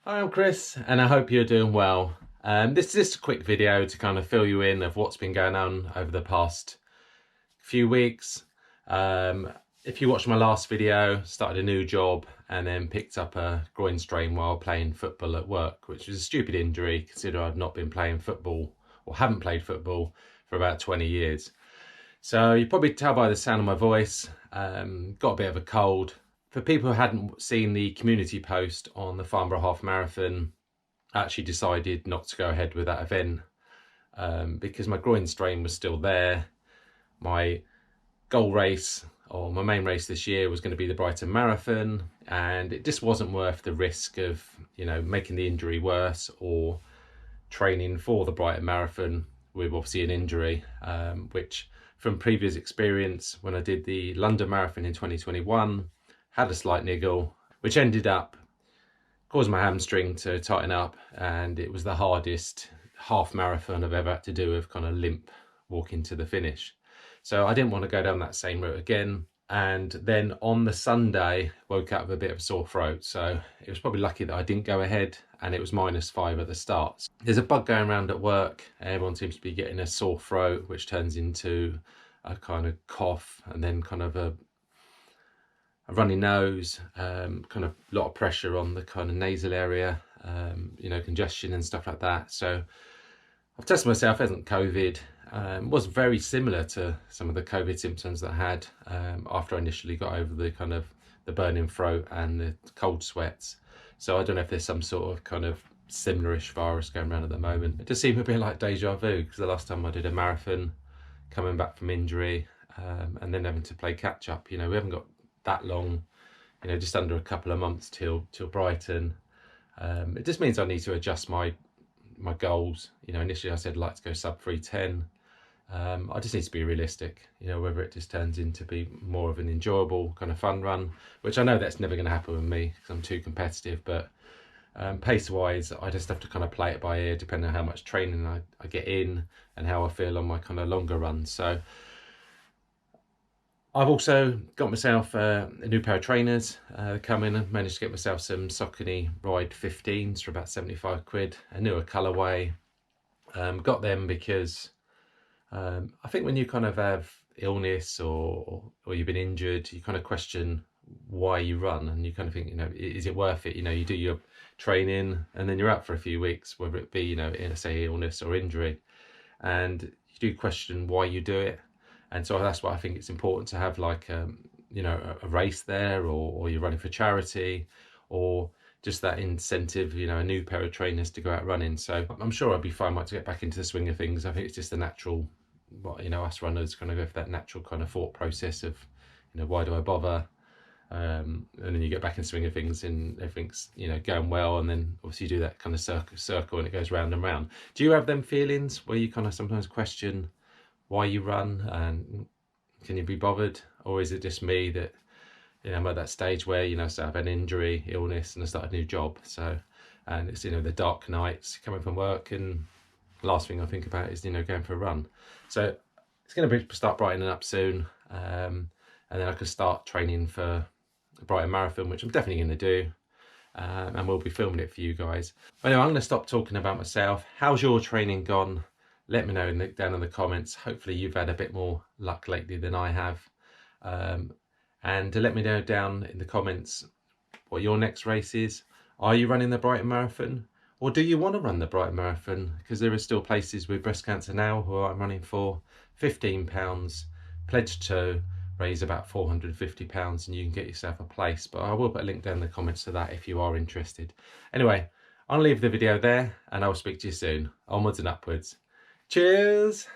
Hi, I'm Chris, and I hope you're doing well. This is just a quick video to kind of fill you in of what's been going on over the past few weeks. If you watched my last video, started a new job and then picked up a groin strain while playing football at work, which was a stupid injury considering I've not been playing football or haven't played football for about 20 years. So you probably tell by the sound of my voice, got a bit of a cold. For people who hadn't seen the community post on the Farnborough Half Marathon, I actually decided not to go ahead with that event because my groin strain was still there. My goal race, or my main race this year, was going to be the Brighton Marathon, and it just wasn't worth the risk of, making the injury worse or training for the Brighton Marathon with obviously an injury, which from previous experience when I did the London Marathon in 2021, had a slight niggle, which ended up causing my hamstring to tighten up, and it was the hardest half marathon I've ever had to do with kind of limp walking to the finish. So I didn't want to go down that same route again. And then on the Sunday, woke up with a bit of a sore throat. So it was probably lucky that I didn't go ahead, and it was -5 at the start. There's a bug going around at work. Everyone seems to be getting a sore throat, which turns into a kind of cough and then kind of a runny nose, kind of a lot of pressure on the kind of nasal area, congestion and stuff like that. So I've tested myself, it hasn't COVID. It was very similar to some of the COVID symptoms that I had after I initially got over the kind of the burning throat and the cold sweats. So I don't know if there's some sort of kind of similar-ish virus going around at the moment. It just seemed a bit like deja vu, because the last time I did a marathon, coming back from injury, and then having to play catch up, we haven't got that long, just under a couple of months till Brighton. It just means I need to adjust my goals. Initially I said I'd like to go sub 3:10. I just need to be realistic, whether it just turns into be more of an enjoyable kind of fun run, which I know that's never going to happen with me because I'm too competitive, but pace wise I just have to kind of play it by ear depending on how much training I get in and how I feel on my kind of longer runs. So I've also got myself a new pair of trainers coming, and managed to get myself some Saucony Ride 15s for about 75 quid, a newer colourway. Got them because I think when you kind of have illness or you've been injured, you kind of question why you run, and you kind of think, is it worth it? You do your training and then you're out for a few weeks, whether it be, say illness or injury, and you do question why you do it. And so that's why I think it's important to have like, a race there, or you're running for charity, or just that incentive, a new pair of trainers to go out running. So I'm sure I'll be fine to get back into the swing of things. I think it's just the natural, us runners kind of go for that natural kind of thought process of, why do I bother? And then you get back in the swing of things and everything's, going well. And then obviously you do that kind of circle and it goes round and round. Do you have them feelings where you kind of sometimes question why you run, and can you be bothered? Or is it just me that, I'm at that stage where, so I've had an injury, illness, and I started a new job. So, and it's, the dark nights coming from work, and the last thing I think about is, going for a run. So it's going to start brightening up soon. And then I can start training for the Brighton Marathon, which I'm definitely going to do. And we'll be filming it for you guys. But anyway, I'm going to stop talking about myself. How's your training gone? Let me know down in the comments. Hopefully you've had a bit more luck lately than I have. And let me know down in the comments what your next race is. Are you running the Brighton Marathon? Or do you want to run the Brighton Marathon? Because there are still places with breast cancer now who I'm running for. £15, pledged to raise about £450, and you can get yourself a place. But I will put a link down in the comments to that if you are interested. Anyway, I'll leave the video there, and I'll speak to you soon. Onwards and upwards. Cheers!